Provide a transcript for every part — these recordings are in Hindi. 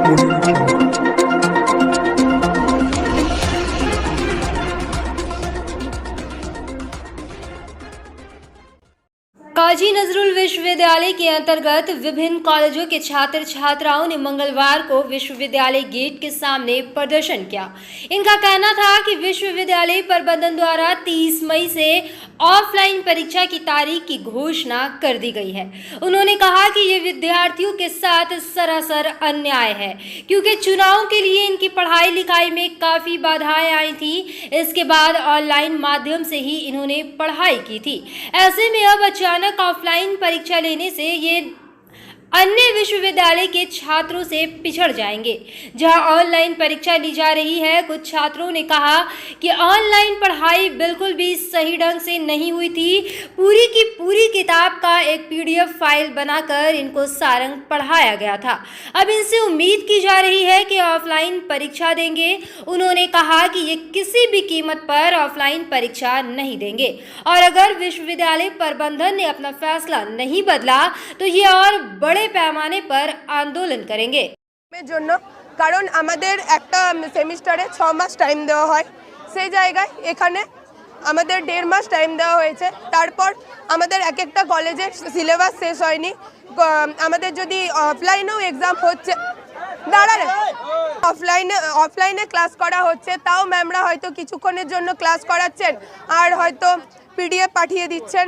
Audio Jungle. काजी नजरुल विश्वविद्यालय के अंतर्गत विभिन्न कॉलेजों के छात्र छात्राओं ने मंगलवार को विश्वविद्यालय गेट के सामने प्रदर्शन किया। इनका कहना था कि विश्वविद्यालय प्रबंधन द्वारा 30 मई से ऑफलाइन परीक्षा की तारीख की घोषणा कर दी गई है। उन्होंने कहा कि ये विद्यार्थियों के साथ सरासर अन्याय है, क्योंकि चुनाव के लिए इनकी पढ़ाई लिखाई में काफ़ी बाधाएं आई थी। इसके बाद ऑनलाइन माध्यम से ही इन्होंने पढ़ाई की थी। ऐसे में अब अचानक ऑफलाइन परीक्षा लेने से ये अन्य विश्वविद्यालय के छात्रों से पिछड़ जाएंगे। जहां ऑनलाइन परीक्षा ली जा रही है, कुछ छात्रों ने कहा कि ऑनलाइन पढ़ाई बिल्कुल भी सही ढंग से नहीं हुई थी। पूरी की पूरी किताब का एक PDF फाइल बनाकर इनको सारंग पढ़ाया गया था। अब इनसे उम्मीद की जा रही है कि ऑफलाइन परीक्षा देंगे। उन्होंने कहा कि ये किसी भी कीमत पर ऑफलाइन परीक्षा नहीं देंगे और अगर विश्वविद्यालय प्रबंधन ने अपना फैसला नहीं बदला तो ये और बड़े पैमाने पर आंदोलन करेंगे। कारण आमादेर एकटा सेमिस्टारे 6 मास टाइम देওয়া হয়, সেই জায়গায় এখানে আমাদের 1.5 মাস টাইম দেওয়া হয়েছে। তারপর আমাদের এক একটা কলেজের সিলেবাস শেষ হয়নি। আমাদের যদি অফলাইনেও এক্সাম হচ্ছে, দাঁড়ালে অফলাইনে ক্লাস করা হচ্ছে, তাও ম্যামরা হয়তো কিছুক্ষণের জন্য ক্লাস করাচ্ছেন আর হয়তো PDF পাঠিয়ে দিচ্ছেন,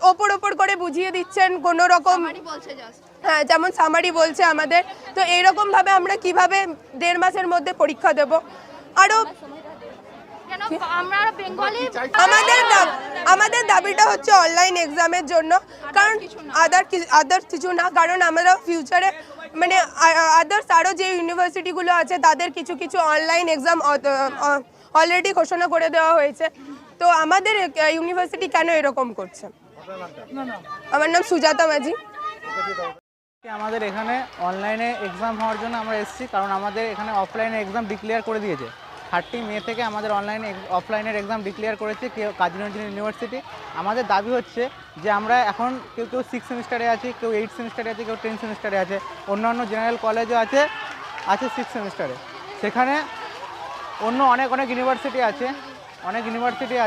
ওপর ওপর করে বুঝিয়ে দিচ্ছেন কোনো রকম, হ্যাঁ যেমন সামারি বলছে আমাদের। তো এইরকমভাবে আমরা কিভাবে 1.5 মাসের মধ্যে পরীক্ষা দেব? আরও আমাদের দাবিটা হচ্ছে অনলাইন এক্সামের জন্য, কারণ আদার্স কিছু না, কারণ আমরা ফিউচারে মানে আদার্স আরও যে ইউনিভার্সিটিগুলো আছে তাদের কিছু কিছু অনলাইন এক্সাম অলরেডি ঘোষণা করে দেওয়া হয়েছে। তো আমাদের ইউনিভার্সিটি কেন এরকম করছে? আমার নাম সুজাতা মাঝি। আমাদের এখানে অনলাইনে এক্সাম হওয়ার জন্য আমরা এসেছি, কারণ আমাদের এখানে অফলাইনে এক্সাম ডিক্লেয়ার করে দিয়েছে। 30 মে থেকে আমাদের অফলাইনের এক্সাম ডিক্লেয়ার করেছে কাজী নজরুল ইউনিভার্সিটি। আমাদের দাবি হচ্ছে যে আমরা এখন কেউ 6 সেমিস্টারে আছি, কেউ 8 সেমিস্টারে আছে, কেউ 10 সেমিস্টারে আছে, অন্যান্য জেনারেল কলেজও আছে 6 সেমিস্টারে। সেখানে অন্য অনেক ইউনিভার্সিটি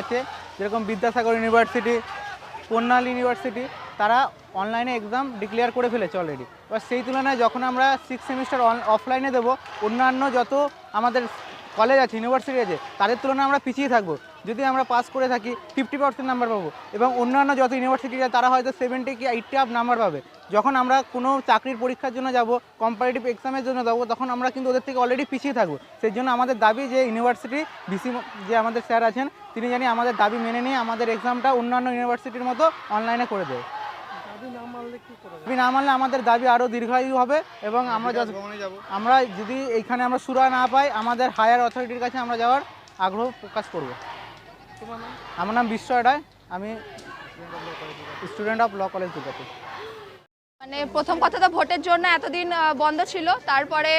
আছে, যেরকম বিদ্যাসাগর ইউনিভার্সিটি, কন্যাল ইউনিভার্সিটি, তারা অনলাইনে এক্সাম ডিক্লেয়ার করে ফেলেছে অলরেডি। এবার সেই তুলনায় যখন আমরা 6 সেমিস্টার অফলাইনে দেবো, অন্যান্য যত আমাদের কলেজ আছে, ইউনিভার্সিটি আছে, তাদের তুলনায় আমরা পিছিয়ে থাকবো। যদি আমরা পাস করে থাকি 50% নাম্বার পাবো, এবং অন্যান্য যত ইউনিভার্সিটি আছে তারা হয়তো 70 কি 80 আপ নাম্বার পাবে। যখন আমরা কোনো চাকরির পরীক্ষার জন্য যাব, কম্পারেটিভ এক্সামের জন্য যাবো, তখন আমরা কিন্তু ওদের থেকে অলরেডি পিছিয়ে থাকবো। সেই জন্য আমাদের দাবি যে ইউনিভার্সিটি ভিসি যে আমাদের স্যার আছেন, তিনি জানি আমাদের দাবি মেনে নিয়ে আমাদের এক্সামটা অন্যান্য ইউনিভার্সিটির মতো অনলাইনে করে দেয়। দাবি না মানলে আমাদের দাবি আরও দীর্ঘায়ু হবে, এবং আমরা যদি এইখানে আমরা সুরা না পাই, আমাদের হায়ার অথরিটির কাছে আমরা যাওয়ার আগ্রহ প্রকাশ করব। আমার নাম বিশ্বয় রায়, আমি student of law college Durgapur. মানে প্রথম কথা তো ভোটের জন্য এতদিন বন্ধ ছিল, তারপরে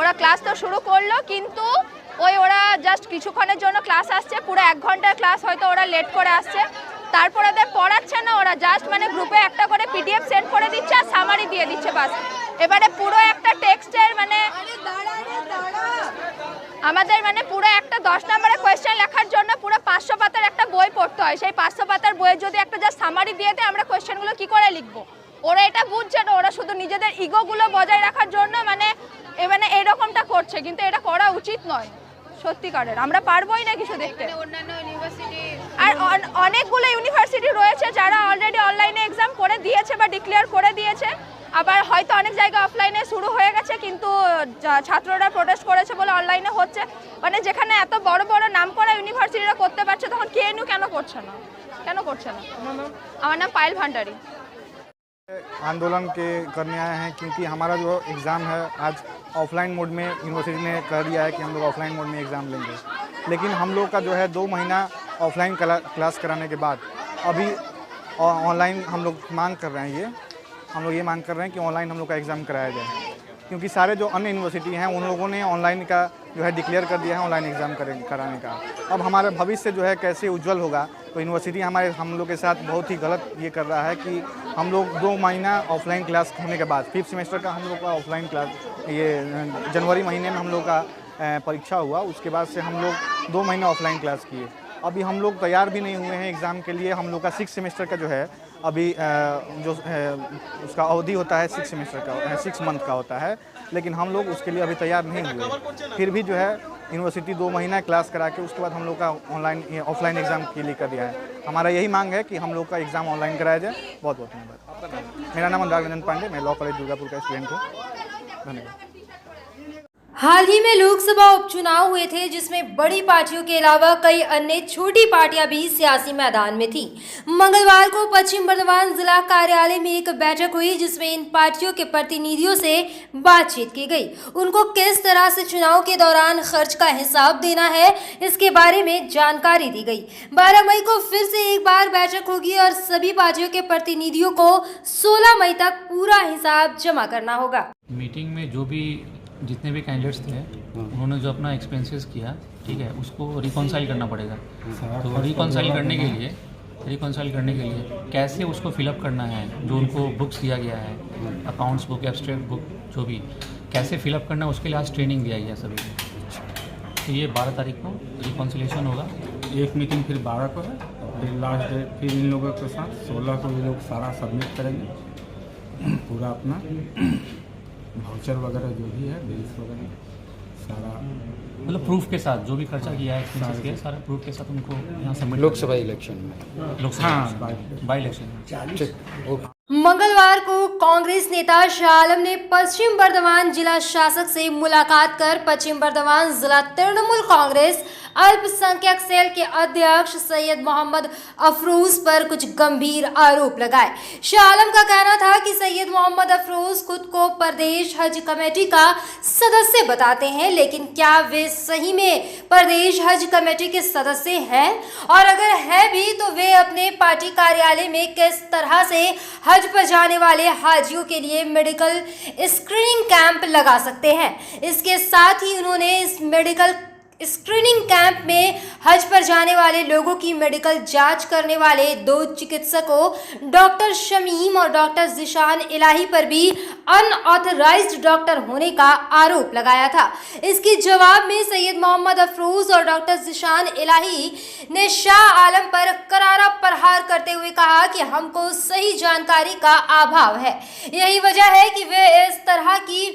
ওরা ক্লাস তো শুরু করলো, কিন্তু ওরা জাস্ট কিছুক্ষণের জন্য ক্লাস আসছে, পুরো 1 ঘন্টার ক্লাস হয়তো ওরা লেট করে আসছে। তারপরে ওদের পড়াচ্ছে না, ওরা জাস্ট মানে গ্রুপে একটা করে PDF সেন্ড করে দিচ্ছে আর সামারি দিয়ে দিচ্ছে, বাস। এবারে পুরো একটা টেক্সটের মানে আমাদের মানে পুরো একটা 10 নম্বরের কোয়েশ্চেন লেখার জন্য পুরো 500 পাতার একটা বই পড়তে হয়। সেই 500 পাতার বইয়ে যদি একটা জাস্ট সামারি দিয়ে দেয়, আমরা কোয়েশ্চেনগুলো কি করে লিখবো? ওরা এটা বুঝছে না, ওরা শুধু নিজেদের ইগোগুলো বজায় রাখার জন্য মানে এইরকমটা করছে, কিন্তু এটা করা উচিত নয় সত্যিকারের। আমরা পারবোই না কিছু দেখতে। আর অনেকগুলো ইউনিভার্সিটি রয়েছে যারা অলরেডি অনলাইনে এক্সাম করে দিয়েছে বা ডিক্লেয়ার করে দিয়েছে, আবার হয়তো অনেক জায়গায় অফলাইনে শুরু হয়ে গেছে, কিন্তু ছাত্ররা প্রোটেস্ট করেছে বলে অনলাইনে হচ্ছে। মানে যেখানে এত বড় বড় নামকরা ইউনিভার্সিটিরা করতে পারছে, তখন কেএনইউ কেন করছে না? আমার নাম পায়েল ভান্ডারী। आंदोलन के करने आए हैं, क्योंकि हमारा जो एग्ज़ाम है आज ऑफलाइन मोड में यूनिवर्सिटी ने कर दिया है कि हम लोग ऑफलाइन मोड में एग्ज़ाम लेंगे। लेकिन हम लोग का जो है 2 महीना ऑफलाइन क्लास कराने के बाद अभी ऑनलाइन हम लोग मांग कर रहे हैं, हम लोग ये मांग कर रहे हैं कि ऑनलाइन हम लोग का एग्ज़ाम कराया जाए, क्योंकि सारे जो अन्य यूनिवर्सिटी हैं उन लोगों ने ऑनलाइन का जो है डिक्लेयर कर दिया है ऑनलाइन एग्ज़ाम कराने का। अब हमारा भविष्य जो है कैसे उज्जवल होगा, तो यूनिवर्सिटी हम लोग के साथ बहुत ही गलत ये कर रहा है कि हम लोग 2 महीना ऑफलाइन क्लास होने के बाद 5th सेमेस्टर का हम लोग का ऑफलाइन क्लास ये जनवरी महीने में हम लोग का परीक्षा हुआ, उसके बाद से हम लोग 2 महीना ऑफलाइन क्लास किए। अभी हम लोग तैयार भी नहीं हुए हैं एग्ज़ाम के लिए। हम लोग का 6 सेमेस्टर का जो है अभी जो उसका अवधि होता है 6 सेमेस्टर का 6 मंथ का होता है, लेकिन हम लोग उसके लिए अभी तैयार नहीं हुए। फिर भी जो है यूनिवर्सिटी 2 महीना क्लास करा के उसके बाद हम लोग का ऑफलाइन एग्ज़ाम के लिए कर दिया है। हमारा यही मांग है कि हम लोग का एग्ज़ाम ऑनलाइन कराया जाए। बहुत बहुत धन्यवाद। मेरा नाम अनुराग रंजन पांडे, मैं लॉ कॉलेज दुर्गापुर का स्टूडेंट हूँ। धन्यवाद। हाल ही में लोकसभा उपचुनाव हुए थे, जिसमें बड़ी पार्टियों के अलावा कई अन्य छोटी पार्टियां भी सियासी मैदान में थीं। मंगलवार को पश्चिम बर्धमान जिला कार्यालय में एक बैठक हुई, जिसमें इन पार्टियों के प्रतिनिधियों से बातचीत की गई। उनको किस तरह से चुनाव के दौरान खर्च का हिसाब देना है, इसके बारे में जानकारी दी गई। 12 मई को फिर से एक बार बैठक होगी और सभी पार्टियों के प्रतिनिधियों को 16 मई तक पूरा हिसाब जमा करना होगा। मीटिंग में जो भी जितने भी कैंडिडेट्स थे उन्होंने जो अपना एक्सपेंसेस किया, ठीक है, उसको रिकॉन्साइल करना पड़ेगा। तो रिकॉन्साइल करने के लिए कैसे उसको फिलअप करना है, जो उनको बुक्स दिया गया है, अकाउंट्स बुक, एब्स्ट्रैक्ट बुक, जो भी कैसे फिलअप करना है, उसके लिए आज ट्रेनिंग दिया गया सभी को। तो ये 12 तारीख को रिकॉन्सिलेशन होगा। एक मीटिंग फिर 12 को है, फिर लास्ट डेट फिर इन लोगों के साथ 16 को ये लोग सारा सबमिट करेंगे, पूरा अपना वाउचर वगैरह जो भी है, बिल्स वगैरह सारा, मतलब प्रूफ के साथ जो भी खर्चा किया है सारा प्रूफ के साथ उनको यहाँ सबमिट। लोकसभा इलेक्शन में, लोकसभा बाई इलेक्शन। मंगलवार को कांग्रेस नेता शाह आलम ने पश्चिम बर्धमान जिला शासक से मुलाकात कर पश्चिम बर्धमान जिला तृणमूल कांग्रेस अल्पसंख्यक सेल के अध्यक्ष सैयद मोहम्मद अफरोज पर कुछ गंभीर आरोप लगाए। शाह आलम का कहना था कि सैयद मोहम्मद अफरोज खुद को प्रदेश हज कमेटी का सदस्य बताते हैं, लेकिन क्या वे सही में प्रदेश हज कमेटी के सदस्य हैं, और अगर है भी तो वे अपने पार्टी कार्यालय में किस तरह से हज पर जाने वाले हाजियों के लिए मेडिकल स्क्रीनिंग कैंप लगा सकते हैं। इसके साथ ही उन्होंने इस मेडिकल स्क्रीनिंग कैंप में हज पर जाने वाले लोगों की मेडिकल जांच करने वाले 2 चिकित्सकों डॉक्टर शमीम और डॉक्टर जिशान इलाही पर भी अनऑथराइज्ड डॉक्टर होने का आरोप लगाया था। इसके जवाब में सैयद मोहम्मद अफरोज और डॉक्टर जिशान इलाही ने शाह आलम पर करारा प्रहार करते हुए कहा कि हमको सही जानकारी का अभाव है, यही वजह है कि वे इस तरह की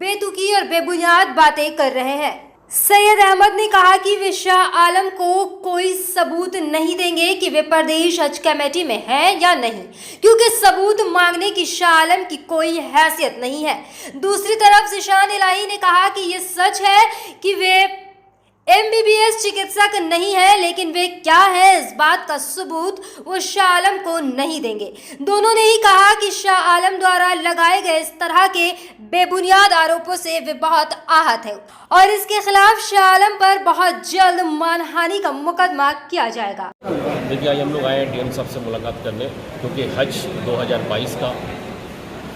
बेतुकी और बेबुनियाद बातें कर रहे हैं। सैयद अहमद ने कहा कि वे शाह आलम को कोई सबूत नहीं देंगे कि वे प्रदेश हज कमेटी में हैं या नहीं, क्योंकि सबूत मांगने की शाह आलम की कोई हैसियत नहीं है। दूसरी तरफ जिशान इलाही ने कहा कि ये सच है कि वे MBBS चिकित्सक नहीं है, लेकिन वे क्या है इस बात का सबूत वो शाह आलम को नहीं देंगे। दोनों ने ही कहा कि शाह आलम द्वारा लगाए गए इस तरह के बेबुनियाद आरोपों से वे बहुत आहत हैं और इसके खिलाफ शाह आलम पर बहुत जल्द मानहानि का मुकदमा किया जाएगा। देखिए, आज हम लोग आए हैं DM साहब से मुलाकात करने, क्योंकि हज 2022 का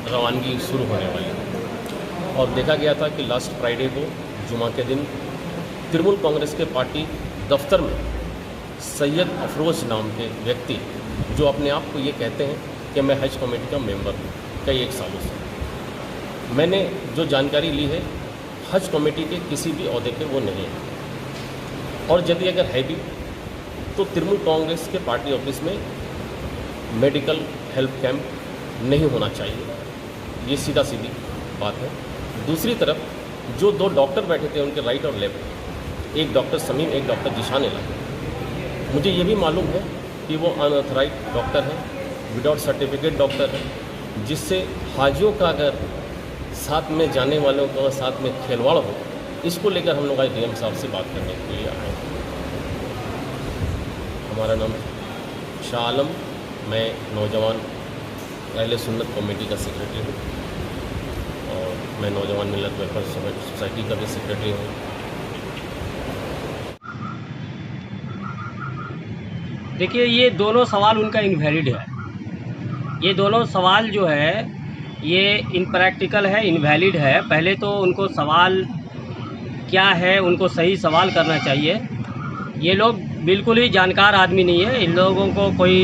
रवानगी शुरू होने वाली है और देखा गया था कि लास्ट फ्राइडे को जुमा के दिन तृणमूल कांग्रेस के पार्टी दफ्तर में सैयद अफरोज नाम के व्यक्ति, जो अपने आप को ये कहते हैं कि मैं हज कमेटी का मेंबर हूँ कई 1 सालों से, मैंने जो जानकारी ली है हज कमेटी के किसी भी ओहदे के वो नहीं है, और यदि अगर है भी तो तृणमूल कांग्रेस के पार्टी ऑफिस में मेडिकल हेल्प कैंप नहीं होना चाहिए। ये सीधा सीधी बात है। दूसरी तरफ जो 2 डॉक्टर बैठे थे उनके राइट और लेफ्ट, एक डॉक्टर समीम, एक डॉक्टर जिशान इलाही, मुझे ये भी मालूम है कि वो अनऑथराइज डॉक्टर हैं, विदाउट सर्टिफिकेट डॉक्टर हैं, जिससे हाजियों का अगर साथ में जाने वालों का साथ में खिलवाड़ हो, इसको लेकर हम लोग आज DM साहब से बात करने के लिए आए हैं। हमारा नाम शाह आलम, मैं नौजवान अहले सुन्नत कमेटी का सेक्रेटरी हूँ और मैं नौजवान मिलत वेलफेयर सोसाइटी का भी सेक्रेटरी हूँ। देखिए, ये दोनों सवाल उनका इनवैलिड है। ये दोनों सवाल जो है ये इनप्रैक्टिकल है, इनवैलिड है। पहले तो उनको सवाल क्या है, उनको सही सवाल करना चाहिए। ये लोग बिल्कुल ही जानकार आदमी नहीं है। इन लोगों को कोई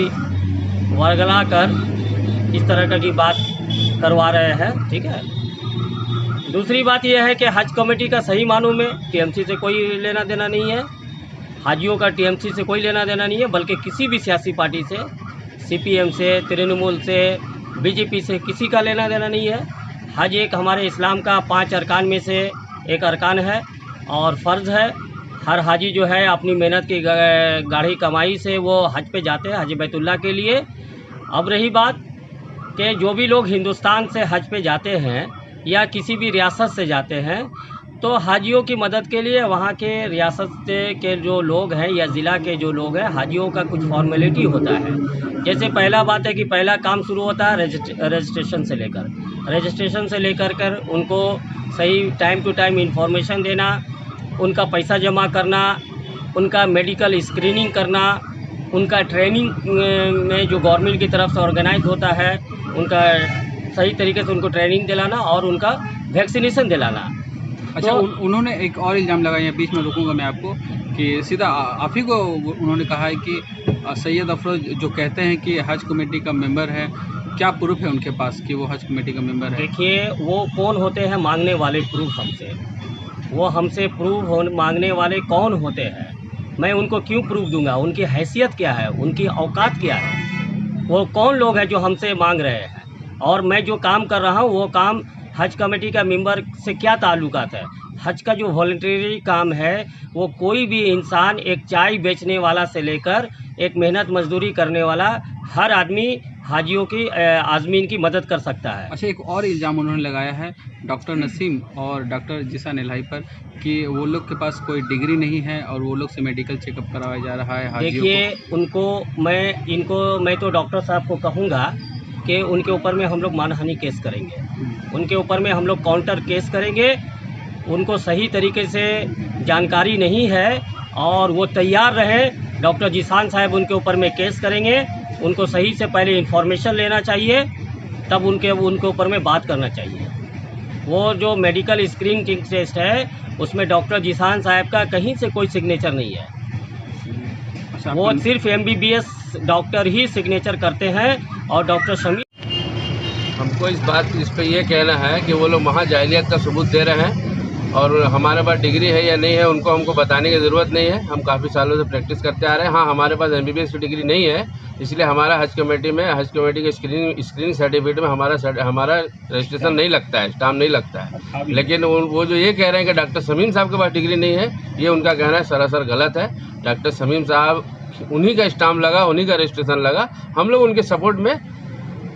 वर्गला कर इस तरह की बात करवा रहे हैं, ठीक है। दूसरी बात यह है कि हज कमेटी का सही मानों में टीएमसी से कोई लेना देना नहीं है। हाजियों का टीएमसी से कोई लेना देना नहीं है, बल्कि किसी भी सियासी पार्टी से, सीपीएम से, तृणमूल से, बीजेपी से किसी का लेना देना नहीं है। हज एक हमारे इस्लाम का 5 अरकान में से एक अरकान है और फ़र्ज़ है। हर हाजी जो है अपनी मेहनत की गाढ़ी कमाई से वो हज पे जाते हैं, हज बैतुल्लाह के लिए। अब रही बात कि जो भी लोग हिंदुस्तान से हज पे जाते हैं या किसी भी रियासत से जाते हैं, तो हाजियों की मदद के लिए वहाँ के रियासत के जो लोग हैं या ज़िला के जो लोग हैं, हाजियों का कुछ फॉर्मेलिटी होता है। जैसे पहला बात है कि पहला काम शुरू होता है रजिस्ट्रेशन से लेकर कर उनको सही टाइम टू टाइम इंफॉर्मेशन देना, उनका पैसा जमा करना, उनका मेडिकल स्क्रीनिंग करना, उनका ट्रेनिंग में जो गवर्नमेंट की तरफ से ऑर्गेनाइज होता है उनका सही तरीके से उनको ट्रेनिंग दिलाना और उनका वैक्सीनेशन दिलाना। अच्छा, उन्होंने एक और इल्ज़ाम लगाया, बीच में रुकूंगा मैं आपको, कि सीधा आप ही को उन्होंने कहा है कि सैयद अफरोज जो कहते हैं कि हज कमेटी का मेंबर है, क्या प्रूफ है उनके पास कि वो हज कमेटी का मेंबर है? देखिए, वो कौन होते हैं मांगने वाले प्रूफ हमसे? वो हमसे प्रूफ मांगने वाले कौन होते हैं? मैं उनको क्यों प्रूफ दूंगा? उनकी हैसियत क्या है, उनकी औकात क्या है? वो कौन लोग हैं जो हमसे मांग रहे हैं? और मैं जो काम कर रहा हूँ वो काम हज कमेटी का मेंबर से क्या ताल्लुकात है? हज का जो वॉलंटरी काम है वो कोई भी इंसान, एक चाय बेचने वाला से लेकर एक मेहनत मजदूरी करने वाला, हर आदमी हाजियों की आज़मीन की मदद कर सकता है। अच्छा, एक और इल्ज़ाम उन्होंने लगाया है डॉक्टर नसीम और डॉक्टर जिसान इलाही पर कि वो लोग के पास कोई डिग्री नहीं है और वो लोग से मेडिकल चेकअप करवाया जा रहा है हाजियों देखिए, मैं तो डॉक्टर साहब को कहूँगा कि उनके ऊपर में हम लोग मानहानि केस करेंगे, उनके ऊपर में हम लोग काउंटर केस करेंगे। उनको सही तरीके से जानकारी नहीं है और वो तैयार रहे। डॉक्टर जिसान साहब उनके ऊपर में केस करेंगे। उनको सही से पहले इन्फॉर्मेशन लेना चाहिए, तब उनके ऊपर में बात करना चाहिए। वो जो मेडिकल स्क्रीनिंग टेस्ट है उसमें डॉक्टर जिसान साहब का कहीं से कोई सिग्नेचर नहीं है। अच्छा, वो सिर्फ MBBS डॉक्टर ही सिग्नेचर करते हैं। और डॉक्टर शमी, हमको इस पे ये कहना है कि वो लोग वहाँ जाहिलियत का सबूत दे रहे हैं और हमारे पास डिग्री है या नहीं है उनको हमको बताने की ज़रूरत नहीं है। हम काफ़ी सालों से प्रैक्टिस करते आ रहे हैं। हाँ, हमारे पास MBBS की डिग्री नहीं है, इसलिए हमारा हज कमेटी के स्क्रीनिंग सर्टिफिकेट में हमारा रजिस्ट्रेशन नहीं लगता है, स्टाम्प नहीं लगता है। लेकिन वो जो ये कह रहे हैं कि डॉक्टर शमीम साहब के पास डिग्री नहीं है, ये उनका कहना है सरासर गलत है। डॉक्टर शमीम साहब, उन्हीं का स्टाम्प लगा, उन्हीं का रजिस्ट्रेशन लगा। हम लोग उनके सपोर्ट में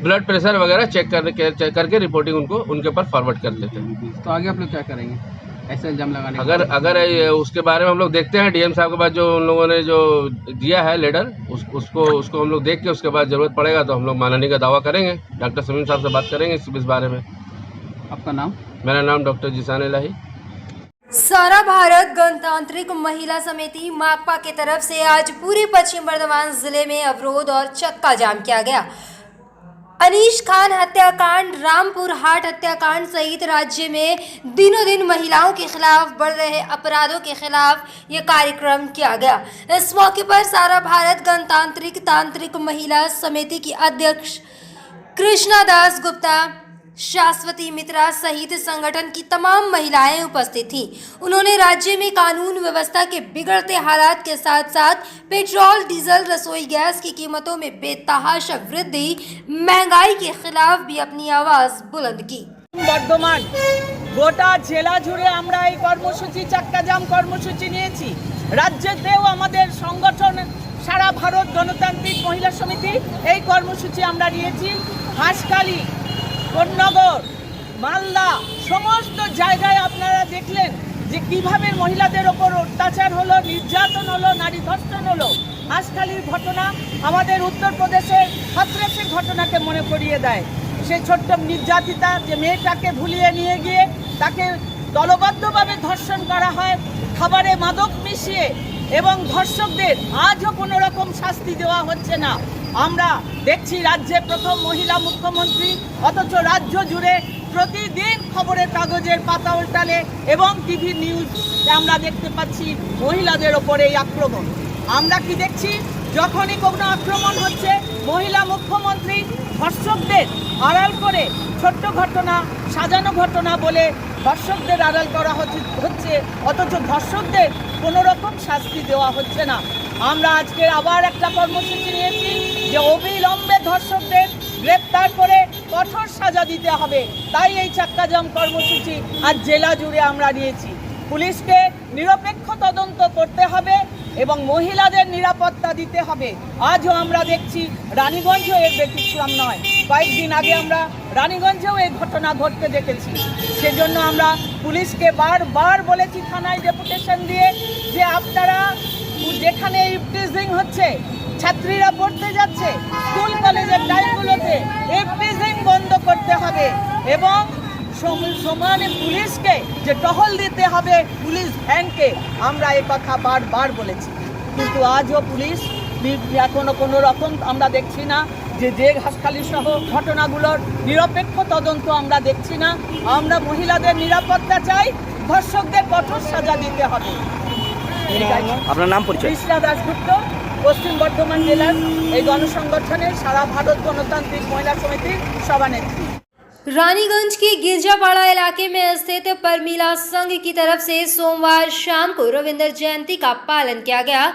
ब्लड प्रेशर वगैरह चेक करके रिपोर्टिंग उनको उनके ऊपर फॉरवर्ड कर देते हैं। तो आगे आप लोग क्या करेंगे ऐसे इल्ज़ाम लगाने? अगर उसके बारे में हम लोग देखते हैं, डीएम साहब के पास जो उन लोगों ने जो दिया है लेटर, उसको हम लोग देख के उसके बाद ज़रूरत पड़ेगा तो हम लोग मानहानि का दावा करेंगे। डॉक्टर शमीम साहब से बात करेंगे इस बारे में। आपका नाम? मेरा नाम डॉक्टर जिसान इलाही। सारा भारत गणतांत्रिक महिला समिति माकपा की तरफ से आज पूरे पश्चिम बर्धमान जिले में अवरोध और चक्का जाम किया गया। अनीश खान हत्याकांड, रामपुर हाट हत्याकांड सहित राज्य में दिनों दिन महिलाओं के खिलाफ बढ़ रहे अपराधों के खिलाफ ये कार्यक्रम किया गया। इस मौके पर सारा भारत गणतांत्रिक तांत्रिक महिला समिति की अध्यक्ष कृष्णा दास गुप्ता, शाश्वती मित्रा सहित संगठन की तमाम महिलाएं उपस्थित थीं। उन्होंने राज्य में कानून व्यवस्था के बिगड़ते हालात के साथ साथ पेट्रोल, डीजल, रसोई गैस की कीमतों में बेतहाशा वृद्धि, महंगाई के खिलाफ भी अपनी आवाज बुलंद की। বর্ধমান গোটা জেলা জুড়ে আমরা এই কর্মসূচি চাক্কা জাম কর্মসূচি নিয়েছি। রাজ্যেতেও আমাদের সংগঠন সারা ভারত গণতান্ত্রিক মহিলা সমিতি এই কর্মসূচি আমরা নিয়েছি। হাসখালি, কোন্নগর, মালদা সমস্ত জায়গায় আপনারা দেখলেন যে কিভাবে মহিলাদের ওপর অত্যাচার হলো, নির্যাতন হলো, নারী ধর্ষণ হলো। হাসখালির ঘটনা আমাদের উত্তরপ্রদেশের হাথরসের ঘটনাকে মনে করিয়ে দেয়। সেই ছোট্ট নির্যাতিতা যে মেয়েটাকে ভুলিয়ে নিয়ে গিয়ে তাকে দলবদ্ধভাবে ধর্ষণ করা হয়, খাবারে মাদক মিশিয়ে, এবং ধর্ষকদের আজও কোনো রকম শাস্তি দেওয়া হচ্ছে না। আমরা দেখছি রাজ্যে প্রথম মহিলা মুখ্যমন্ত্রী, অথচ রাজ্য জুড়ে প্রতিদিন খবরের কাগজের পাতা উল্টালে এবং টিভি নিউজ আমরা দেখতে পাচ্ছি মহিলাদের ওপরে এই আক্রমণ। আমরা কি দেখছি, যখনই কোনো আক্রমণ হচ্ছে মহিলা মুখ্যমন্ত্রী ধর্ষকদের আড়াল করে ছোট্ট ঘটনা, সাজানো ঘটনা বলে ধর্ষকদের আড়াল করা হচ্ছে, অথচ ধর্ষকদের কোনো রকম শাস্তি দেওয়া হচ্ছে না। আমরা আজকে আবার একটা কর্মসূচি নিয়েছি যে অবিলম্বে ধর্ষকদের গ্রেপ্তার করে কঠোর সাজা দিতে হবে। তাই এই চাক্কাজাম কর্মসূচি আজ জেলা জুড়ে আমরা নিয়েছি। পুলিশকে নিরপেক্ষ তদন্ত করতে হবে এবং মহিলাদের নিরাপত্তা দিতে হবে। আজও আমরা দেখছি রানীগঞ্জও এর ব্যতিক্রম নয়। কয়েকদিন আগে আমরা রানীগঞ্জেও এই ঘটনা ঘটতে দেখেছি। সেজন্য আমরা পুলিশকে বারবার বলেছি, থানায় ডেপুটেশন দিয়ে, যে আপনারা যেখানে ইভটিজিং হচ্ছে, ছাত্রীরা পড়তে যাচ্ছে, স্কুল কলেজের টাইমগুলোতে ইভটিজিং বন্ধ করতে হবে এবং সমানে পুলিশকে যে টহল দিতে হবে, পুলিশ ভ্যানকে, আমরা এই কথা বারবার বলেছি। কিন্তু আজও পুলিশ এখনো কোনো রকম আমরা দেখছি না যে ঘাসখালি সহ ঘটনাগুলোর নিরপেক্ষ তদন্ত আমরা দেখছি না। আমরা মহিলাদের নিরাপত্তা চাই, ধর্ষকদের কঠোর সাজা দিতে হবে। আপনার নাম পরিচয়? কৃষ্ণা দাশগুপ্ত, পশ্চিম বর্ধমান জেলার এই গণসংগঠনের সারা ভারত গণতান্ত্रिक महिला समिति सभानेत्री। रानीगंज के गिरजापाड़ा इलाके में स्थित परमीला संघ की तरफ से सोमवार शाम को रविंद्र जयंती का पालन किया गया।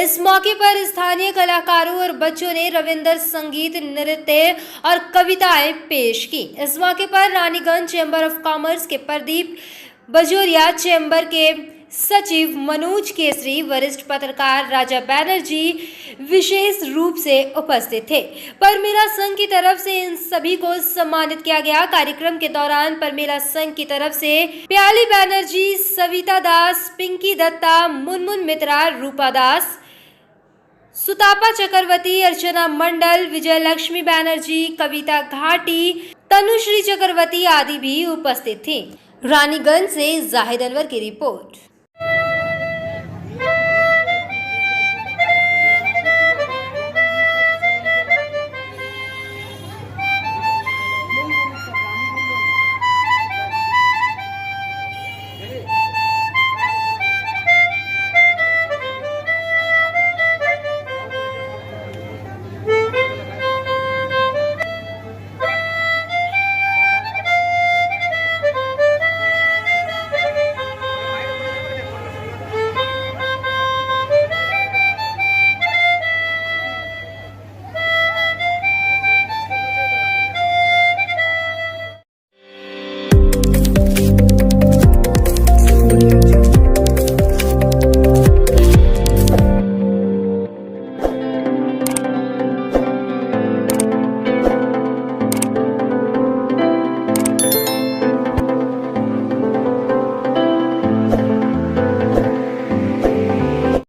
इस मौके पर स्थानीय कलाकारों और बच्चों ने रविंद्र संगीत, नृत्य और कविताएं पेश की। इस मौके पर रानीगंज चैम्बर ऑफ कॉमर्स के प्रदीप बजोरिया, चैम्बर के सचिव मनोज केसरी, वरिष्ठ पत्रकार राजा बैनर्जी विशेष रूप से उपस्थित थे। परमीला संघ की तरफ से इन सभी को सम्मानित किया गया। कार्यक्रम के दौरान परमीला संघ की तरफ से प्याली बैनर्जी, सविता दास, पिंकी दत्ता, मुनमुन मित्रा, रूपा दास, सुतापा चक्रवर्ती, अर्चना मंडल, विजय लक्ष्मी बैनर्जी, कविता घाटी, तनुश्री चक्रवर्ती आदि भी उपस्थित थी। रानीगंज से जाहिद अनवर की रिपोर्ट।